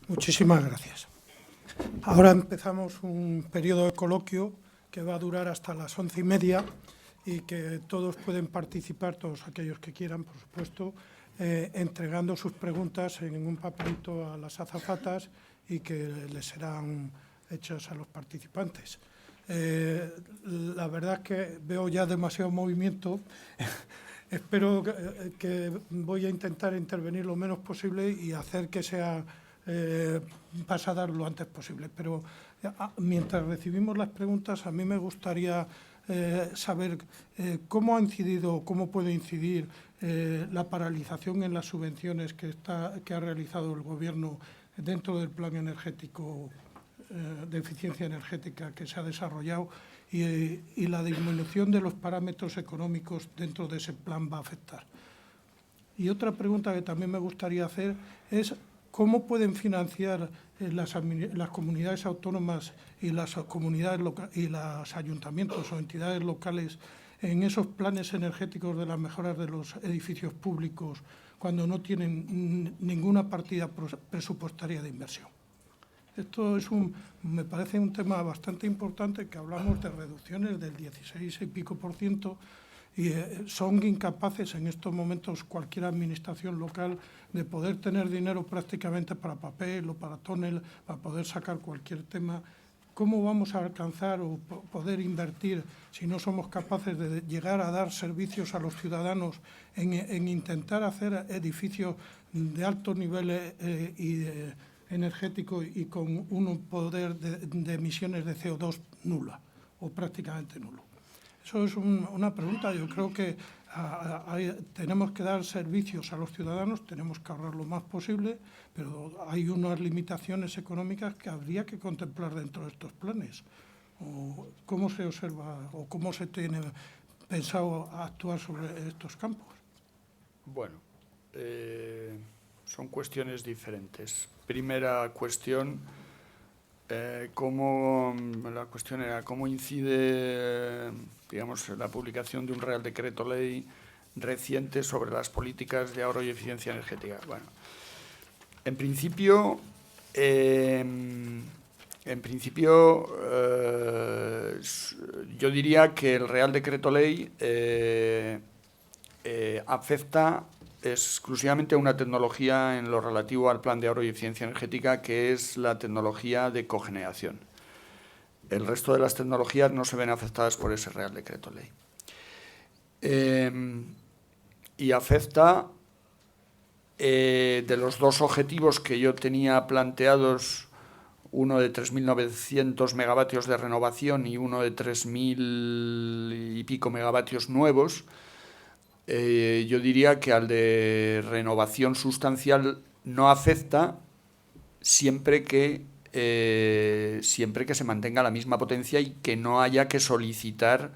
Muchísimas gracias. Ahora empezamos un periodo de coloquio que va a durar hasta las 11:30 y que todos pueden participar, todos aquellos que quieran, por supuesto, entregando sus preguntas en un papelito a las azafatas y que les serán hechas a los participantes. La verdad es que veo ya demasiado movimiento. Espero que voy a intentar intervenir lo menos posible y hacer que sea pasada lo antes posible. Pero mientras recibimos las preguntas, a mí me gustaría saber cómo ha incidido, cómo puede incidir la paralización en las subvenciones que ha realizado el Gobierno dentro del plan energético de eficiencia energética que se ha desarrollado y la disminución de los parámetros económicos dentro de ese plan va a afectar. Y otra pregunta que también me gustaría hacer es cómo pueden financiar las comunidades autónomas y las comunidades y los ayuntamientos o entidades locales en esos planes energéticos de las mejoras de los edificios públicos cuando no tienen ninguna partida presupuestaria de inversión. Esto me parece un tema bastante importante, que hablamos de reducciones del 16 y pico % y son incapaces en estos momentos cualquier administración local de poder tener dinero prácticamente para papel o para tonel, para poder sacar cualquier tema. ¿Cómo vamos a alcanzar o poder invertir si no somos capaces de llegar a dar servicios a los ciudadanos en intentar hacer edificios de alto nivel energético y con un poder de emisiones de CO2 nula o prácticamente nulo? Eso es una pregunta. Yo creo que tenemos que dar servicios a los ciudadanos, tenemos que ahorrar lo más posible, pero hay unas limitaciones económicas que habría que contemplar dentro de estos planes. ¿Cómo se observa o cómo se tiene pensado actuar sobre estos campos? Bueno, son cuestiones diferentes. Primera cuestión, la cuestión era cómo incide, digamos, la publicación de un Real Decreto Ley reciente sobre las políticas de ahorro y eficiencia energética. Bueno, en principio, yo diría que el Real Decreto Ley afecta exclusivamente a una tecnología en lo relativo al plan de ahorro y eficiencia energética, que es la tecnología de cogeneración. El resto de las tecnologías no se ven afectadas por ese Real Decreto Ley. Y afecta de los dos objetivos que yo tenía planteados, uno de 3.900 megavatios de renovación y uno de 3.000 y pico megavatios nuevos. Yo diría que al de renovación sustancial no afecta siempre que se mantenga la misma potencia y que no haya que solicitar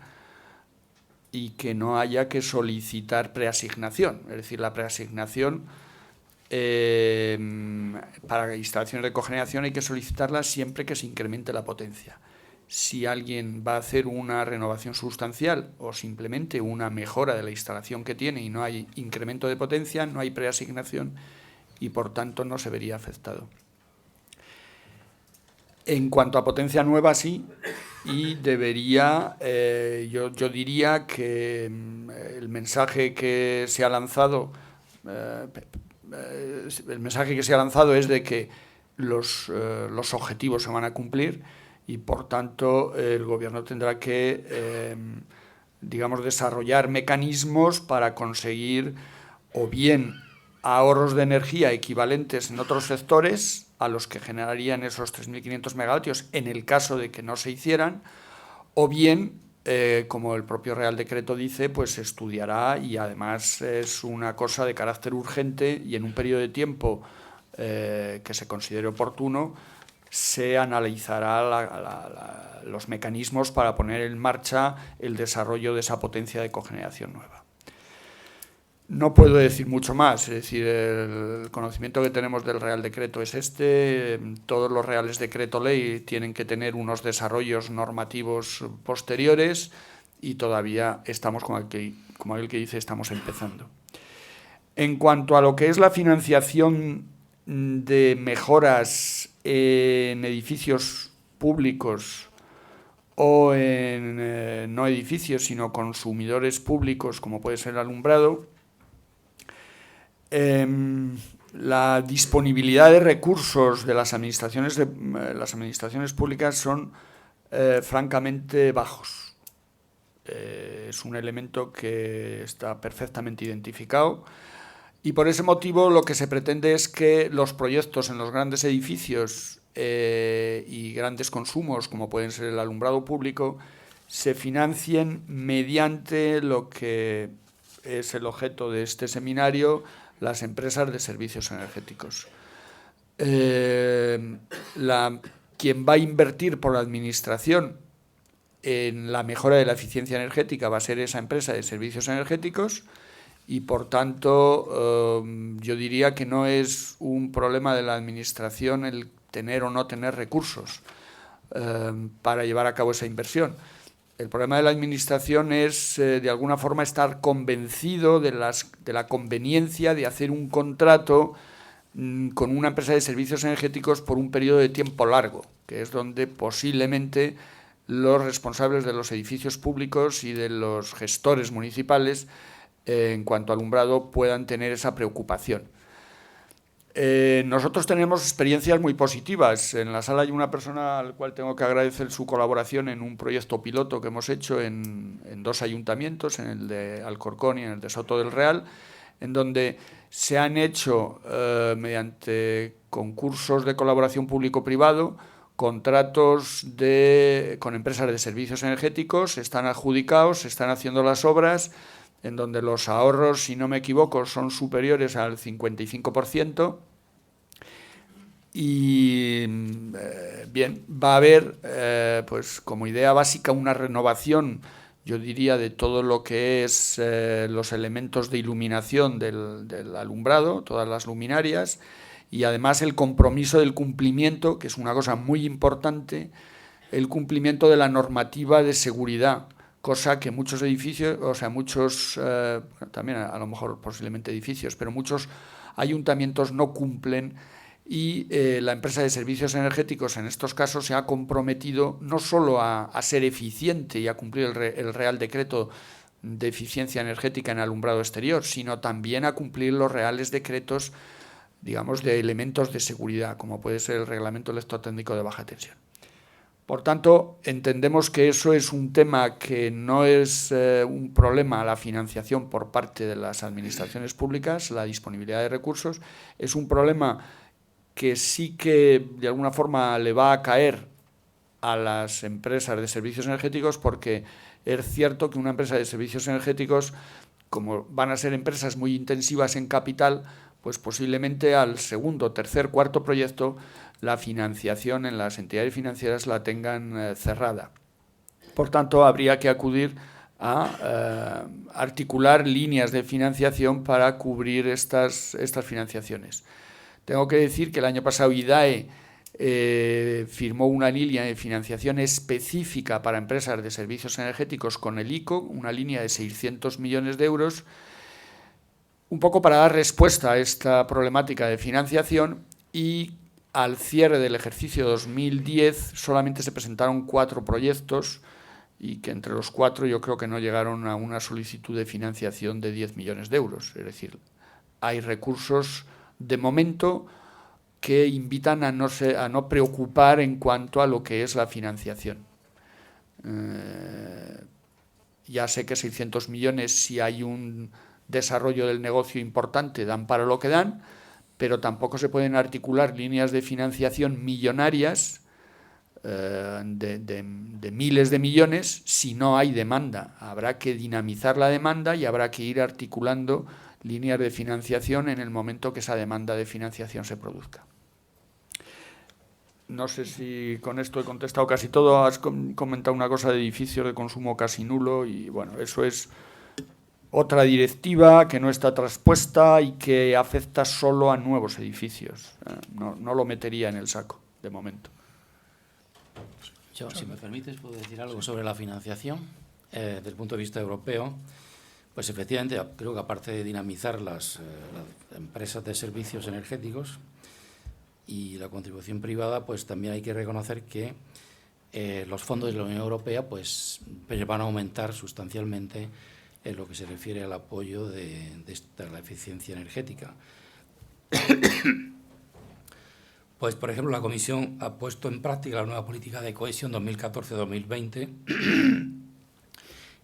preasignación. Es decir, la preasignación para instalaciones de cogeneración hay que solicitarla siempre que se incremente la potencia. Si alguien va a hacer una renovación sustancial o simplemente una mejora de la instalación que tiene y no hay incremento de potencia, no hay preasignación y por tanto no se vería afectado. En cuanto a potencia nueva, sí, y debería, yo diría que el mensaje que se ha lanzado, es de que los objetivos se van a cumplir y, por tanto, el Gobierno tendrá que, desarrollar mecanismos para conseguir o bien ahorros de energía equivalentes en otros sectores a los que generarían esos 3.500 megavatios en el caso de que no se hicieran, o bien, como el propio Real Decreto dice, pues se estudiará, y además es una cosa de carácter urgente y en un periodo de tiempo que se considere oportuno, se analizará los mecanismos para poner en marcha el desarrollo de esa potencia de cogeneración nueva. No puedo decir mucho más, es decir, el conocimiento que tenemos del Real Decreto es este. Todos los Reales Decreto Ley tienen que tener unos desarrollos normativos posteriores y todavía estamos, como aquel que dice, estamos empezando. En cuanto a lo que es la financiación de mejoras en edificios públicos o en no edificios, sino consumidores públicos, como puede ser el alumbrado, la disponibilidad de recursos de las administraciones públicas son francamente bajos. Es un elemento que está perfectamente identificado y por ese motivo lo que se pretende es que los proyectos en los grandes edificios y grandes consumos, como pueden ser el alumbrado público, se financien mediante lo que es el objeto de este seminario, las empresas de servicios energéticos. Quien va a invertir por la administración en la mejora de la eficiencia energética va a ser esa empresa de servicios energéticos y, por tanto, yo diría que no es un problema de la administración el tener o no tener recursos para llevar a cabo esa inversión. El problema de la administración es, de alguna forma, estar convencido de la conveniencia de hacer un contrato con una empresa de servicios energéticos por un periodo de tiempo largo, que es donde posiblemente los responsables de los edificios públicos y de los gestores municipales, en cuanto a alumbrado, puedan tener esa preocupación. Nosotros tenemos experiencias muy positivas. En la sala hay una persona al cual tengo que agradecer su colaboración en un proyecto piloto que hemos hecho en 2 ayuntamientos, en el de Alcorcón y en el de Soto del Real, en donde se han hecho, mediante concursos de colaboración público-privado, contratos con empresas de servicios energéticos, están adjudicados, se están haciendo las obras, en donde los ahorros, si no me equivoco, son superiores al 55%. Y bien, va a haber, pues como idea básica, una renovación, yo diría, de todo lo que es los elementos de iluminación del alumbrado, todas las luminarias, y además el compromiso del cumplimiento, que es una cosa muy importante, el cumplimiento de la normativa de seguridad, cosa que muchos edificios, o sea, muchos, también a lo mejor posiblemente edificios, pero muchos ayuntamientos no cumplen, y la empresa de servicios energéticos en estos casos se ha comprometido no solo a ser eficiente y a cumplir el Real Decreto de Eficiencia Energética en alumbrado exterior, sino también a cumplir los reales decretos, digamos, de elementos de seguridad, como puede ser el Reglamento Electrotécnico de Baja Tensión. Por tanto, entendemos que eso es un tema que no es un problema a la financiación por parte de las administraciones públicas, la disponibilidad de recursos, es un problema que sí que de alguna forma le va a caer a las empresas de servicios energéticos, porque es cierto que una empresa de servicios energéticos, como van a ser empresas muy intensivas en capital, pues posiblemente al segundo, tercer, cuarto proyecto la financiación en las entidades financieras la tengan cerrada. Por tanto, habría que acudir a articular líneas de financiación para cubrir estas financiaciones. Tengo que decir que el año pasado IDAE firmó una línea de financiación específica para empresas de servicios energéticos con el ICO, una línea de 600 millones de euros, un poco para dar respuesta a esta problemática de financiación, y al cierre del ejercicio 2010 solamente se presentaron 4 proyectos y que entre los 4 yo creo que no llegaron a una solicitud de financiación de 10 millones de euros. Es decir, hay recursos de momento que invitan a no preocupar en cuanto a lo que es la financiación. Ya sé que 600 millones, si hay un desarrollo del negocio importante, dan para lo que dan, pero tampoco se pueden articular líneas de financiación millonarias de miles de millones si no hay demanda. Habrá que dinamizar la demanda y habrá que ir articulando líneas de financiación en el momento que esa demanda de financiación se produzca. No sé si con esto he contestado casi todo. Has comentado una cosa de edificios de consumo casi nulo y, bueno, eso es otra directiva que no está traspuesta y que afecta solo a nuevos edificios. No lo metería en el saco, de momento. Yo, si me permites, puedo decir algo sobre la financiación desde el punto de vista europeo. Pues efectivamente, creo que aparte de dinamizar las empresas de servicios energéticos, y la contribución privada, pues también hay que reconocer que los fondos de la Unión Europea pues van a aumentar sustancialmente en lo que se refiere al apoyo de la eficiencia energética. Pues, por ejemplo, la Comisión ha puesto en práctica la nueva política de cohesión 2014-2020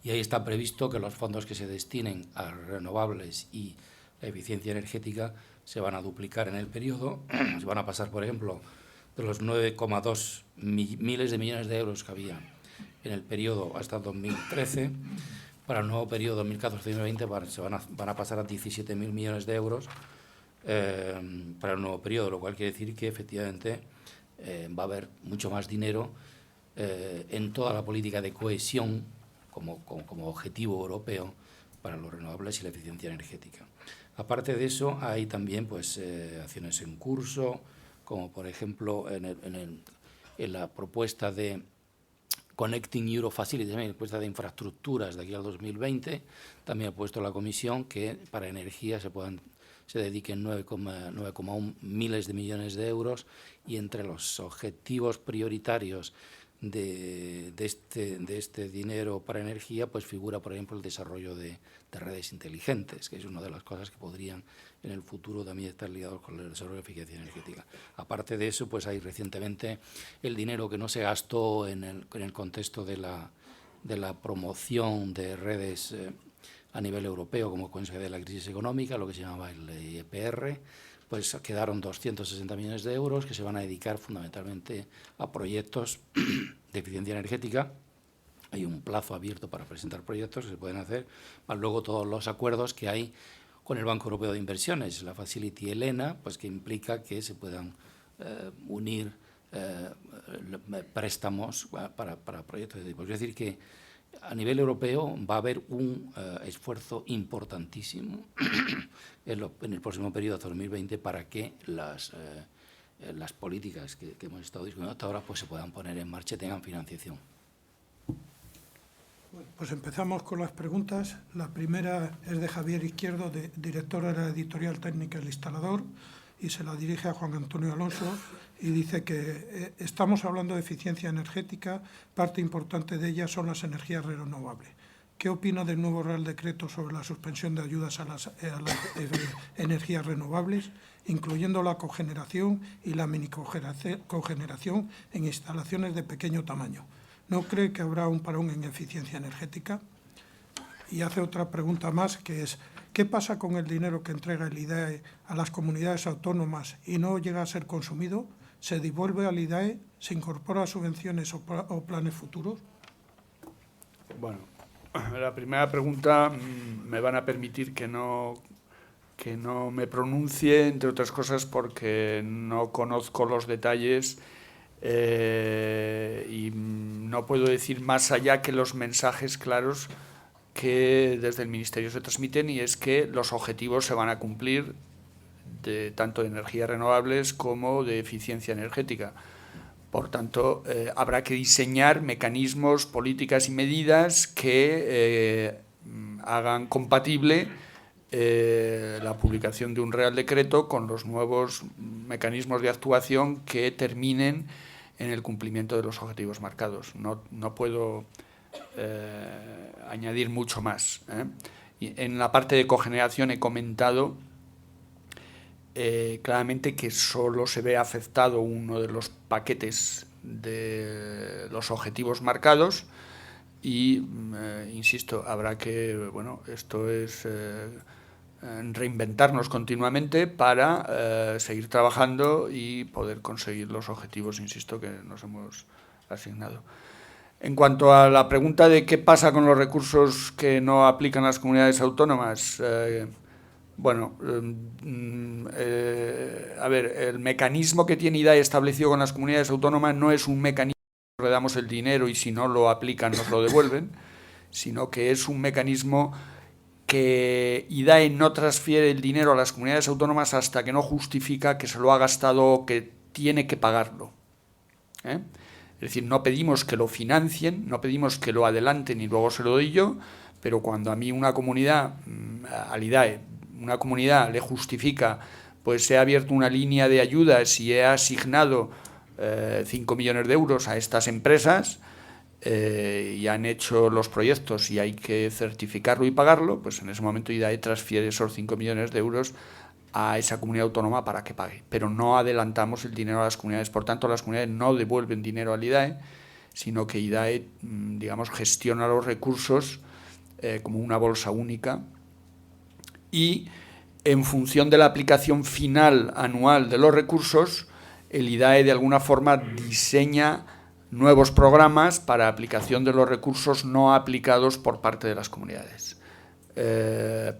y ahí está previsto que los fondos que se destinen a renovables y la eficiencia energética se van a duplicar en el periodo. Se van a pasar, por ejemplo, de los 9,2 miles de millones de euros que había en el periodo hasta 2013, para el nuevo periodo 2014-2020 van a pasar a 17.000 millones de euros para el nuevo periodo, lo cual quiere decir que efectivamente va a haber mucho más dinero en toda la política de cohesión como objetivo europeo para los renovables y la eficiencia energética. Aparte de eso, hay también pues, acciones en curso, como por ejemplo en la propuesta de Connecting Europe Facility, la propuesta de infraestructuras de aquí al 2020, también ha puesto la Comisión que para energía se dediquen 9,1 miles de millones de euros, y entre los objetivos prioritarios de este dinero para energía pues figura, por ejemplo, el desarrollo de redes inteligentes, que es una de las cosas que podrían en el futuro también estar ligados con el desarrollo de eficiencia energética. Aparte de eso, pues hay recientemente el dinero que no se gastó en el contexto de la promoción de redes a nivel europeo como consecuencia de la crisis económica, lo que se llamaba el IPR, pues quedaron 260 millones de euros que se van a dedicar fundamentalmente a proyectos de eficiencia energética. Hay un plazo abierto para presentar proyectos que se pueden hacer, más luego todos los acuerdos que hay con el Banco Europeo de Inversiones, la Facility Elena, pues que implica que se puedan unir préstamos para proyectos de tipo. Es decir, que a nivel europeo va a haber un esfuerzo importantísimo en el próximo periodo hasta 2020 para que las políticas que hemos estado discutiendo hasta ahora pues se puedan poner en marcha y tengan financiación. Bueno, pues empezamos con las preguntas. La primera es de Javier Izquierdo, director de la editorial técnica El Instalador, y se la dirige a Juan Antonio Alonso, y dice que estamos hablando de eficiencia energética, parte importante de ella son las energías renovables. ¿Qué opina del nuevo Real Decreto sobre la suspensión de ayudas a las energías renovables, incluyendo la cogeneración y la minicogeneración en instalaciones de pequeño tamaño? ¿No cree que habrá un parón en eficiencia energética? Y hace otra pregunta más, que es: ¿qué pasa con el dinero que entrega el IDAE a las comunidades autónomas y no llega a ser consumido? ¿Se devuelve al IDAE? ¿Se incorpora a subvenciones o planes futuros? Bueno, la primera pregunta me van a permitir que no me pronuncie, entre otras cosas porque no conozco los detalles y no puedo decir más allá que los mensajes claros que desde el Ministerio se transmiten, y es que los objetivos se van a cumplir tanto de energías renovables como de eficiencia energética. Por tanto, habrá que diseñar mecanismos, políticas y medidas que hagan compatible la publicación de un Real Decreto con los nuevos mecanismos de actuación que terminen en el cumplimiento de los objetivos marcados. No puedo añadir mucho más. Y en la parte de cogeneración he comentado claramente que solo se ve afectado uno de los paquetes de los objetivos marcados y, insisto, habrá que, bueno, esto es reinventarnos continuamente para seguir trabajando y poder conseguir los objetivos, insisto, que nos hemos asignado. En cuanto a la pregunta de qué pasa con los recursos que no aplican las comunidades autónomas, bueno, a ver, el mecanismo que tiene IDAE establecido con las comunidades autónomas no es un mecanismo que le damos el dinero y si no lo aplican nos lo devuelven, sino que es un mecanismo que IDAE no transfiere el dinero a las comunidades autónomas hasta que no justifica que se lo ha gastado o que tiene que pagarlo. Es decir, no pedimos que lo financien, no pedimos que lo adelanten y luego se lo doy yo, pero cuando a mí una comunidad, al IDAE, una comunidad le justifica pues he abierto una línea de ayudas y he asignado 5 millones de euros a estas empresas y han hecho los proyectos y hay que certificarlo y pagarlo, pues en ese momento IDAE transfiere esos 5 millones de euros a esa comunidad autónoma para que pague. Pero no adelantamos el dinero a las comunidades. Por tanto, las comunidades no devuelven dinero al IDAE, sino que IDAE, digamos, gestiona los recursos como una bolsa única y en función de la aplicación final anual de los recursos, el IDAE de alguna forma diseña nuevos programas para aplicación de los recursos no aplicados por parte de las comunidades.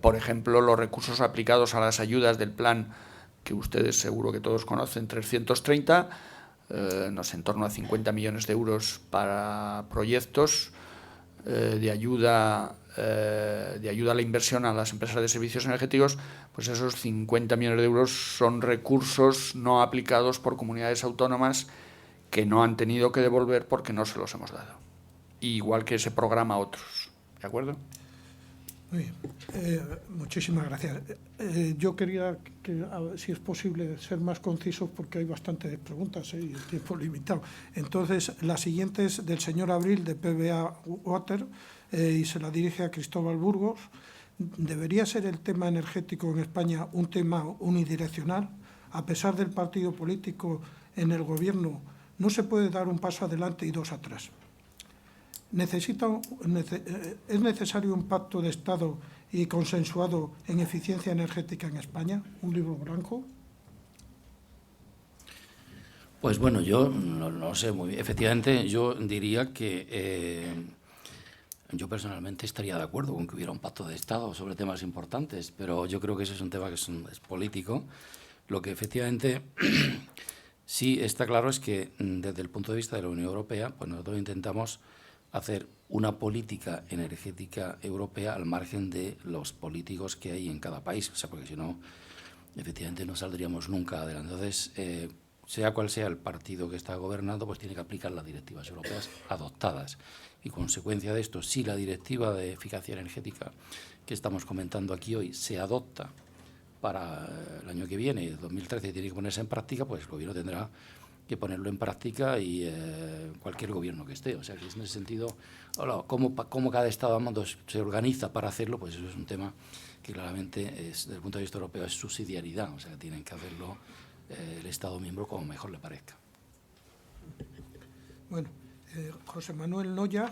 Por ejemplo, los recursos aplicados a las ayudas del plan que ustedes seguro que todos conocen, 330, no sé, en torno a 50 millones de euros para proyectos de ayuda a la inversión a las empresas de servicios energéticos, pues esos 50 millones de euros son recursos no aplicados por comunidades autónomas que no han tenido que devolver porque no se los hemos dado. Igual que ese programa a otros. ¿De acuerdo? Muy bien. Muchísimas gracias. Yo quería, si es posible, ser más conciso porque hay bastantes preguntas y el tiempo limitado. Entonces, la siguiente es del señor Abril, de PBA Water, y se la dirige a Cristóbal Burgos. ¿Debería ser el tema energético en España un tema unidireccional? A pesar del partido político en el gobierno, ¿no se puede dar un paso adelante y dos atrás? ¿Es necesario un pacto de Estado y consensuado en eficiencia energética en España? ¿Un libro blanco? Pues bueno, yo no sé muy bien. Efectivamente, yo diría que yo personalmente estaría de acuerdo con que hubiera un pacto de Estado sobre temas importantes, pero yo creo que ese es un tema que es político. Lo que efectivamente sí está claro es que desde el punto de vista de la Unión Europea, pues nosotros intentamos hacer una política energética europea al margen de los políticos que hay en cada país, o sea, porque si no, efectivamente no saldríamos nunca adelante. Entonces, sea cual sea el partido que está gobernando, pues tiene que aplicar las directivas europeas adoptadas. Y consecuencia de esto, si la directiva de eficacia energética que estamos comentando aquí hoy se adopta para el año que viene, 2013, tiene que ponerse en práctica, pues el gobierno tendrá que ponerlo en práctica y cualquier gobierno que esté. O sea, que en ese sentido, cómo cada Estado se organiza para hacerlo, pues eso es un tema que claramente, desde el punto de vista europeo, es subsidiariedad. O sea, que tienen que hacerlo el Estado miembro como mejor le parezca. Bueno, José Manuel Noya,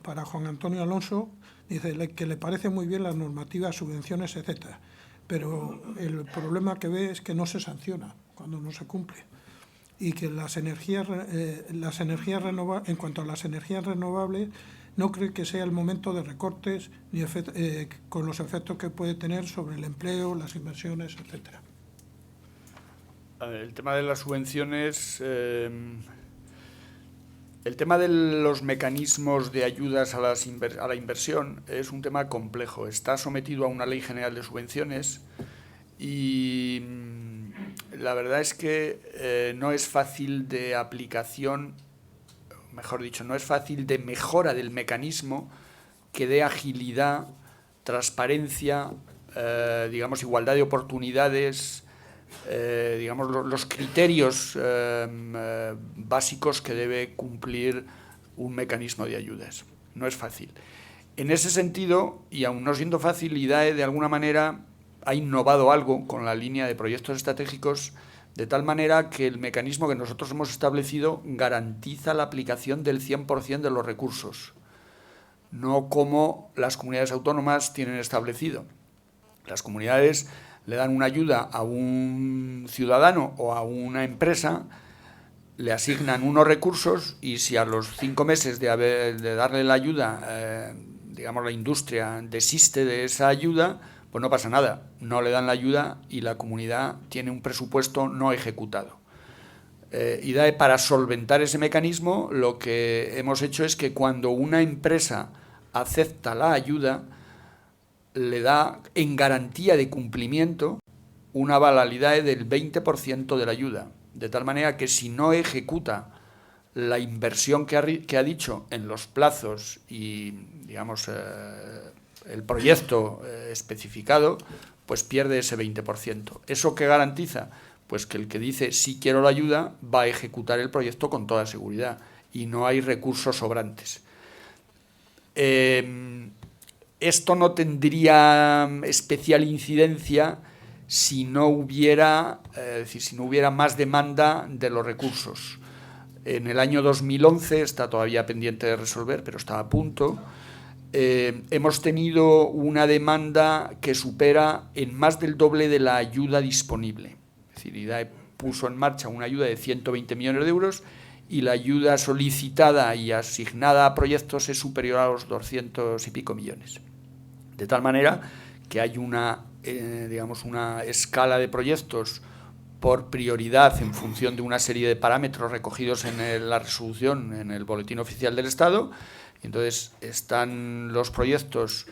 para Juan Antonio Alonso, dice que le parece muy bien las normativas, subvenciones, etcétera, pero el problema que ve es que no se sanciona cuando no se cumple y que en cuanto a las energías renovables, no cree que sea el momento de recortes ni con los efectos que puede tener sobre el empleo, las inversiones, etcétera. El tema de las subvenciones, el tema de los mecanismos de ayudas a la inversión es un tema complejo. Está sometido a una ley general de subvenciones y la verdad es que no es fácil de aplicación, mejor dicho, no es fácil de mejora del mecanismo que dé agilidad, transparencia, digamos, igualdad de oportunidades, digamos, los criterios básicos que debe cumplir un mecanismo de ayudas. No es fácil. En ese sentido, y aun no siendo fácil, IDAE de alguna manera ha innovado algo con la línea de proyectos estratégicos, de tal manera que el mecanismo que nosotros hemos establecido garantiza la aplicación del 100% de los recursos, no como las comunidades autónomas tienen establecido. Las comunidades le dan una ayuda a un ciudadano o a una empresa, le asignan unos recursos y si a los 5 meses de darle la ayuda, digamos, la industria desiste de esa ayuda, pues no pasa nada, no le dan la ayuda y la comunidad tiene un presupuesto no ejecutado. IDAE, para solventar ese mecanismo, lo que hemos hecho es que cuando una empresa acepta la ayuda, le da en garantía de cumplimiento una validad del 20% de la ayuda, de tal manera que si no ejecuta la inversión que ha dicho en los plazos y, digamos, el proyecto especificado, pues pierde ese 20%. ¿Eso qué garantiza? Pues que el que dice sí quiero la ayuda va a ejecutar el proyecto con toda seguridad y no hay recursos sobrantes. Esto no tendría especial incidencia si no hubiera, si no hubiera más demanda de los recursos. En el año 2011, está todavía pendiente de resolver, pero está a punto, hemos tenido una demanda que supera en más del doble de la ayuda disponible. Es decir, IDAE puso en marcha una ayuda de 120 millones de euros y la ayuda solicitada y asignada a proyectos es superior a los 200 y pico millones. De tal manera que hay una, digamos, una escala de proyectos por prioridad en función de una serie de parámetros recogidos en la resolución en el Boletín Oficial del Estado. Entonces están los proyectos,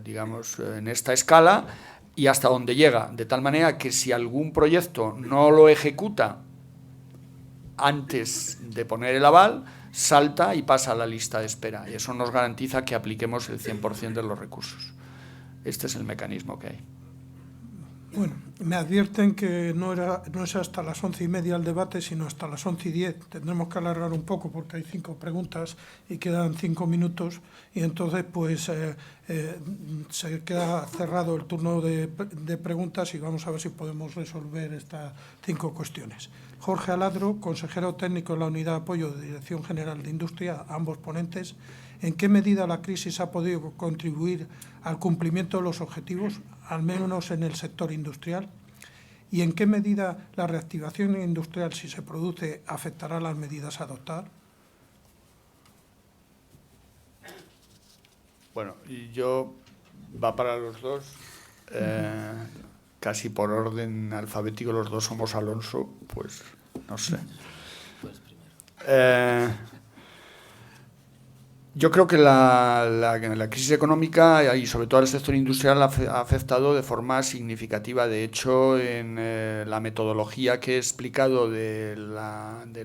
digamos, en esta escala y hasta donde llega, de tal manera que si algún proyecto no lo ejecuta antes de poner el aval, salta y pasa a la lista de espera. Y eso nos garantiza que apliquemos el 100% de los recursos. Este es el mecanismo que hay. Bueno, me advierten que no es hasta las 11:30 el debate, sino hasta las 11:10. Tendremos que alargar un poco porque hay 5 preguntas y quedan 5 minutos y entonces pues se queda cerrado el turno de preguntas y vamos a ver si podemos resolver estas 5 cuestiones. Jorge Aladro, consejero técnico en la Unidad de Apoyo de Dirección General de Industria, ambos ponentes. ¿En qué medida la crisis ha podido contribuir al cumplimiento de los objetivos, al menos en el sector industrial? ¿Y en qué medida la reactivación industrial, si se produce, afectará las medidas a adoptar? Bueno, y yo va para los dos, casi por orden alfabético, los dos somos Alonso, pues no sé. Pues primero. Yo creo que la crisis económica y sobre todo al sector industrial ha afectado de forma significativa. De hecho, en la metodología que he explicado del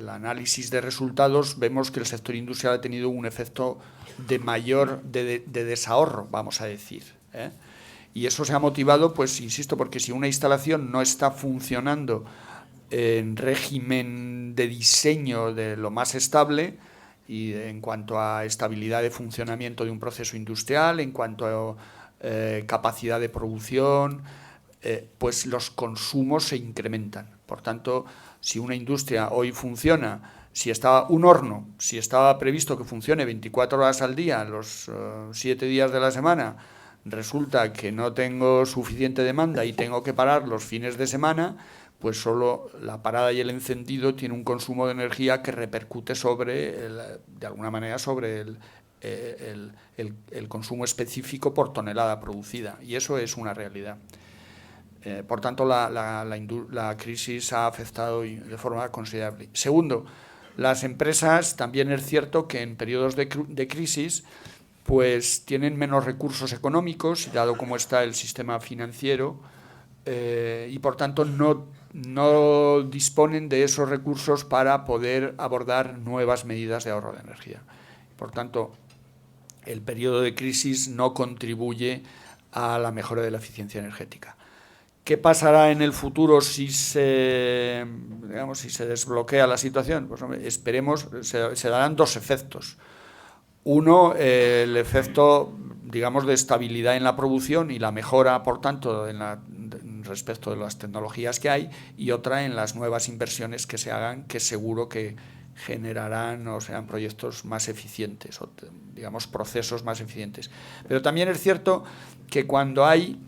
análisis de resultados, vemos que el sector industrial ha tenido un efecto de mayor de desahorro, vamos a decir, ¿eh? Y eso se ha motivado, pues insisto, porque si una instalación no está funcionando en régimen de diseño de lo más estable, y en cuanto a estabilidad de funcionamiento de un proceso industrial, en cuanto a capacidad de producción, pues los consumos se incrementan. Por tanto, si una industria hoy funciona, si estaba un horno, si estaba previsto que funcione 24 horas al día, los 7 días de la semana, resulta que no tengo suficiente demanda y tengo que parar los fines de semana, pues solo la parada y el encendido tiene un consumo de energía que repercute de alguna manera sobre el consumo específico por tonelada producida, y eso es una realidad. Por tanto, la crisis ha afectado de forma considerable. Segundo, las empresas, también es cierto que en periodos de crisis pues tienen menos recursos económicos, dado cómo está el sistema financiero, y por tanto no disponen de esos recursos para poder abordar nuevas medidas de ahorro de energía. Por tanto, el periodo de crisis no contribuye a la mejora de la eficiencia energética. ¿Qué pasará en el futuro si se desbloquea la situación? Pues hombre, esperemos, se darán dos efectos. Uno, el efecto, digamos, de estabilidad en la producción y la mejora, por tanto, respecto de las tecnologías que hay, y otra en las nuevas inversiones que se hagan, que seguro que generarán o sean proyectos más eficientes, o digamos procesos más eficientes. Pero también es cierto que cuando hay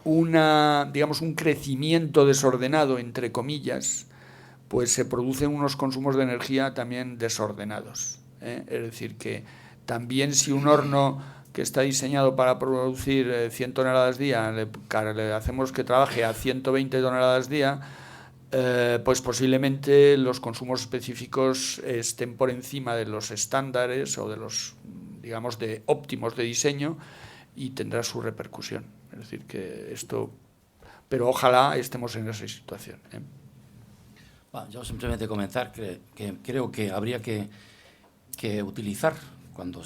un crecimiento desordenado, entre comillas, pues se producen unos consumos de energía también desordenados, ¿eh? Es decir, que también si un horno que está diseñado para producir 100 toneladas día, le hacemos que trabaje a 120 toneladas día, pues posiblemente los consumos específicos estén por encima de los estándares o de los, digamos, de óptimos de diseño, y tendrá su repercusión. Es decir, que esto... Pero ojalá estemos en esa situación, ¿eh? Bueno, yo simplemente comentar que creo que habría que utilizar, cuando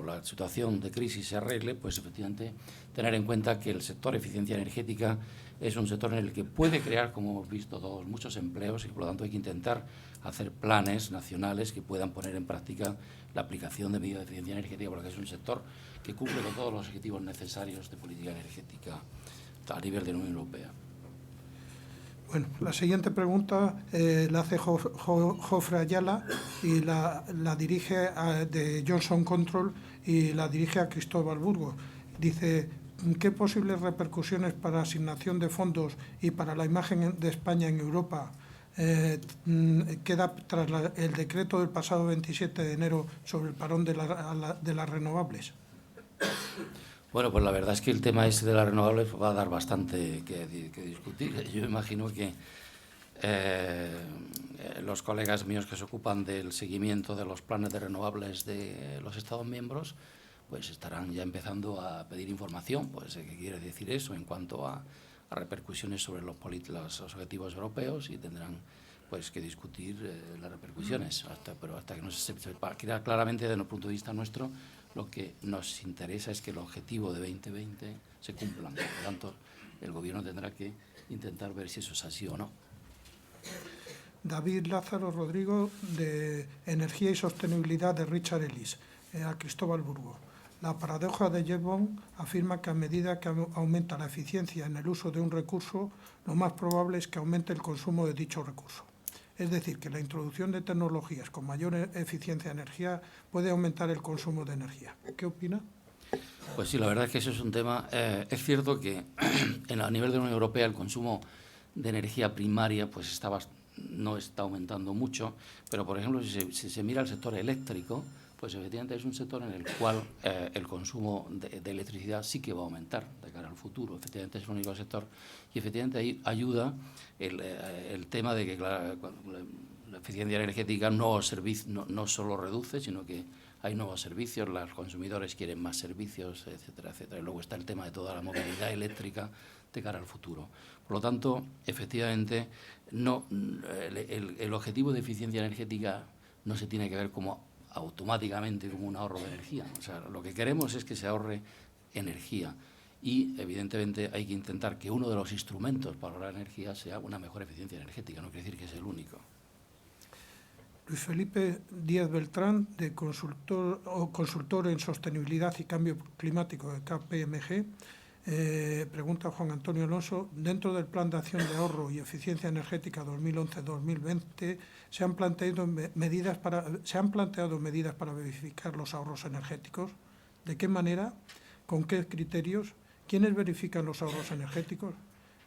la situación de crisis se arregle, pues efectivamente tener en cuenta que el sector eficiencia energética es un sector en el que puede crear, como hemos visto todos, muchos empleos y por lo tanto hay que intentar hacer planes nacionales que puedan poner en práctica la aplicación de medidas de eficiencia energética, porque es un sector que cumple con todos los objetivos necesarios de política energética a nivel de la Unión Europea. Bueno, la siguiente pregunta la hace Jofre Ayala y la dirige de Johnson Control y la dirige a Cristóbal Burgos. Dice, ¿qué posibles repercusiones para asignación de fondos y para la imagen de España en Europa queda tras el decreto del pasado 27 de enero sobre el parón de las renovables? Bueno, pues la verdad es que el tema ese de las renovables va a dar bastante que discutir. Yo imagino que los colegas míos que se ocupan del seguimiento de los planes de renovables de los Estados miembros pues estarán ya empezando a pedir información, pues qué quiere decir eso en cuanto a repercusiones sobre los objetivos europeos y tendrán pues que discutir las repercusiones, pero hasta que no se sepa claramente desde el punto de vista nuestro. Lo que nos interesa es que el objetivo de 2020 se cumpla. Por lo tanto, el Gobierno tendrá que intentar ver si eso es así o no. David Lázaro Rodrigo, de Energía y Sostenibilidad de Richard Ellis, a Cristóbal Burgos. La paradoja de Jevon afirma que a medida que aumenta la eficiencia en el uso de un recurso, lo más probable es que aumente el consumo de dicho recurso. Es decir, que la introducción de tecnologías con mayor eficiencia de energía puede aumentar el consumo de energía. ¿Qué opina? Pues sí, la verdad es que eso es un tema. Es cierto que a nivel de la Unión Europea el consumo de energía primaria pues no está aumentando mucho, pero por ejemplo si se mira el sector eléctrico, pues efectivamente es un sector en el cual el consumo de electricidad sí que va a aumentar de cara al futuro. Efectivamente es el único sector y efectivamente ahí ayuda el tema de que claro, la eficiencia energética no solo reduce, sino que hay nuevos servicios, los consumidores quieren más servicios, etcétera, etcétera. Y luego está el tema de toda la movilidad eléctrica de cara al futuro. Por lo tanto, efectivamente, el objetivo de eficiencia energética no se tiene que ver automáticamente como un ahorro de energía. O sea, lo que queremos es que se ahorre energía y, evidentemente, hay que intentar que uno de los instrumentos para ahorrar energía sea una mejor eficiencia energética. No quiere decir que es el único. Luis Felipe Díaz Beltrán, de consultor en sostenibilidad y cambio climático de KPMG, pregunta a Juan Antonio Alonso, dentro del Plan de Acción de Ahorro y Eficiencia Energética 2011-2020 se han planteado medidas para verificar los ahorros energéticos. ¿De qué manera? ¿Con qué criterios? ¿Quiénes verifican los ahorros energéticos?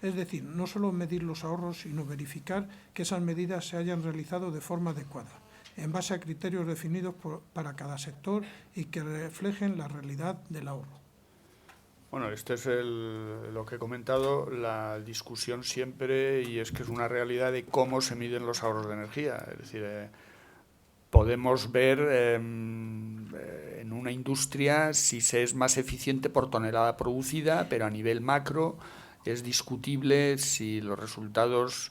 Es decir, no solo medir los ahorros, sino verificar que esas medidas se hayan realizado de forma adecuada, en base a criterios definidos para cada sector y que reflejen la realidad del ahorro. Bueno, este es lo que he comentado, la discusión siempre, y es que es una realidad de cómo se miden los ahorros de energía. Es decir, podemos ver en una industria si se es más eficiente por tonelada producida, pero a nivel macro es discutible si los resultados.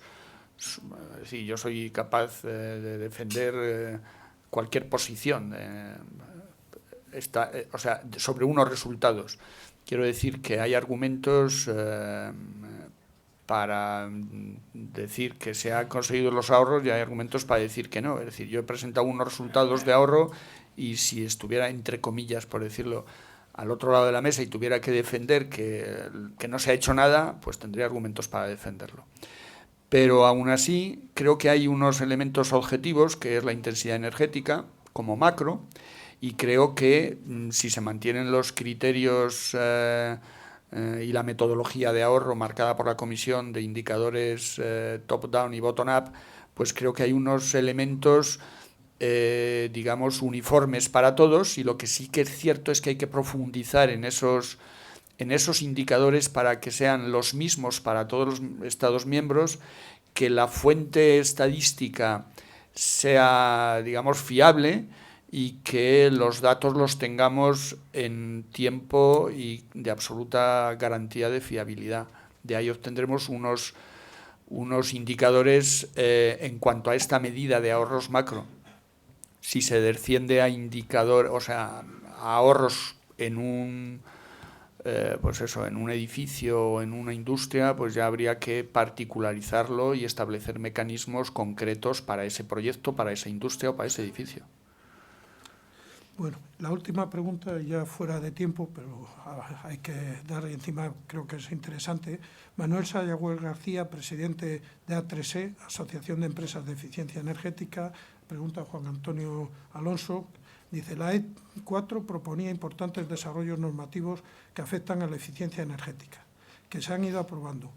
Sí, yo soy capaz de defender cualquier posición sobre unos resultados. Quiero decir que hay argumentos para decir que se han conseguido los ahorros y hay argumentos para decir que no. Es decir, yo he presentado unos resultados de ahorro y si estuviera, entre comillas, por decirlo, al otro lado de la mesa y tuviera que defender que no se ha hecho nada, pues tendría argumentos para defenderlo. Pero aún así creo que hay unos elementos objetivos, que es la intensidad energética como macro, y creo que si se mantienen los criterios y la metodología de ahorro marcada por la Comisión de indicadores top-down y bottom-up, pues creo que hay unos elementos digamos, uniformes para todos, y lo que sí que es cierto es que hay que profundizar en esos indicadores para que sean los mismos para todos los Estados miembros, que la fuente estadística sea, digamos, fiable y que los datos los tengamos en tiempo y de absoluta garantía de fiabilidad. De ahí obtendremos unos indicadores en cuanto a esta medida de ahorros macro. Si se desciende a indicador, o sea, a ahorros en un pues eso, en un edificio o en una industria, pues ya habría que particularizarlo y establecer mecanismos concretos para ese proyecto, para esa industria o para ese edificio. Bueno, la última pregunta, ya fuera de tiempo, pero hay que dar encima, creo que es interesante. Manuel Sayagüel García, presidente de A3E, Asociación de Empresas de Eficiencia Energética, pregunta a Juan Antonio Alonso. Dice, la E4 proponía importantes desarrollos normativos que afectan a la eficiencia energética, que se han ido aprobando.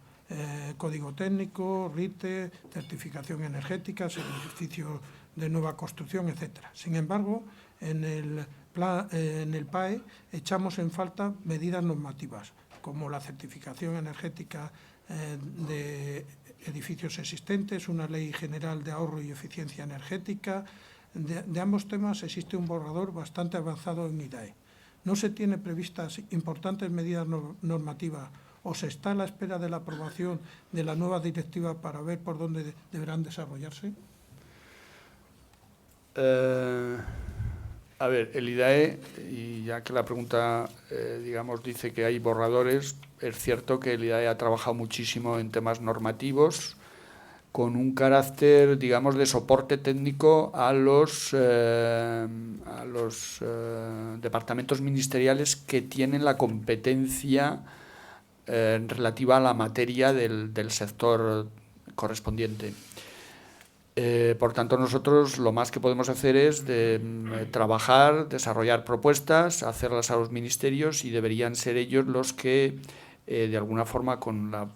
Código técnico, RITE, certificación energética, servicios de nueva construcción, etcétera. Sin embargo, en el PAE echamos en falta medidas normativas, como la certificación energética de edificios existentes, una ley general de ahorro y eficiencia energética. De ambos temas existe un borrador bastante avanzado en IDAE. ¿No se tiene previstas importantes medidas normativas o se está a la espera de la aprobación de la nueva directiva para ver por dónde deberán desarrollarse? A ver, el IDAE, y ya que la pregunta, digamos, dice que hay borradores, es cierto que el IDAE ha trabajado muchísimo en temas normativos, con un carácter, digamos, de soporte técnico a los departamentos ministeriales que tienen la competencia relativa a la materia del sector correspondiente. Por tanto, nosotros lo más que podemos hacer es trabajar, desarrollar propuestas, hacerlas a los ministerios y deberían ser ellos los que, de alguna forma, con la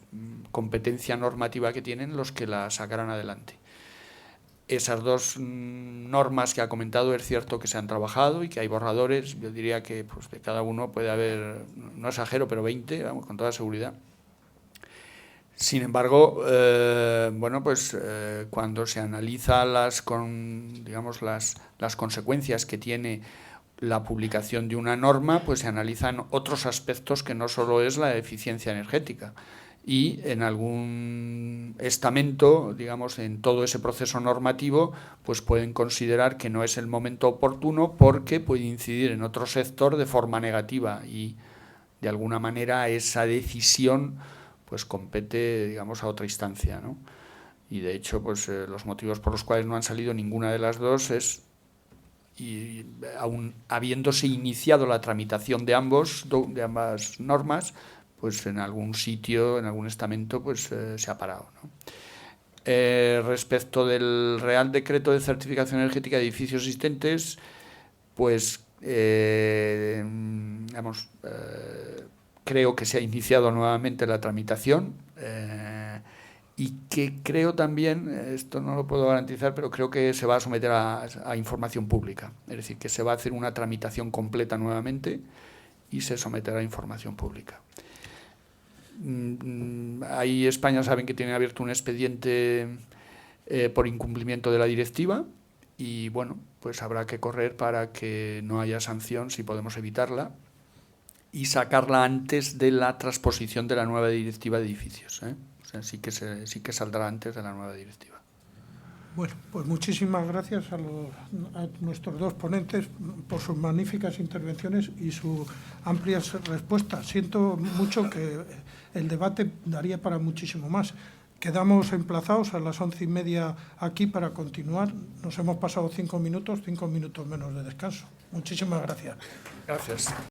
competencia normativa que tienen, los que la sacarán adelante. Esas dos normas que ha comentado es cierto que se han trabajado y que hay borradores. Yo diría que pues, de cada uno puede haber, no exagero, pero 20, vamos, con toda seguridad. Sin embargo, bueno, pues cuando se analiza las consecuencias que tiene la publicación de una norma, pues se analizan otros aspectos que no solo es la eficiencia energética. Y en algún estamento, digamos, en todo ese proceso normativo, pues pueden considerar que no es el momento oportuno porque puede incidir en otro sector de forma negativa y, de alguna manera, esa decisión pues compete, digamos, a otra instancia, ¿no? Y, de hecho, pues los motivos por los cuales no han salido ninguna de las dos es, y aún habiéndose iniciado la tramitación de ambas normas, pues en algún sitio, en algún estamento, pues se ha parado, ¿no? Respecto del Real Decreto de Certificación Energética de Edificios Existentes, pues creo que se ha iniciado nuevamente la tramitación y que creo también, esto no lo puedo garantizar, pero creo que se va a someter a información pública. Es decir, que se va a hacer una tramitación completa nuevamente y se someterá a información pública. Ahí España saben que tiene abierto un expediente por incumplimiento de la directiva y bueno, pues habrá que correr para que no haya sanción si podemos evitarla y sacarla antes de la transposición de la nueva directiva de edificios, ¿eh? O sea, sí que saldrá antes de la nueva directiva. Bueno, pues muchísimas gracias a nuestros dos ponentes por sus magníficas intervenciones y sus amplias respuestas. Siento mucho que el debate daría para muchísimo más. Quedamos emplazados a las 11:30 aquí para continuar. Nos hemos pasado 5 minutos menos de descanso. Muchísimas gracias. Gracias.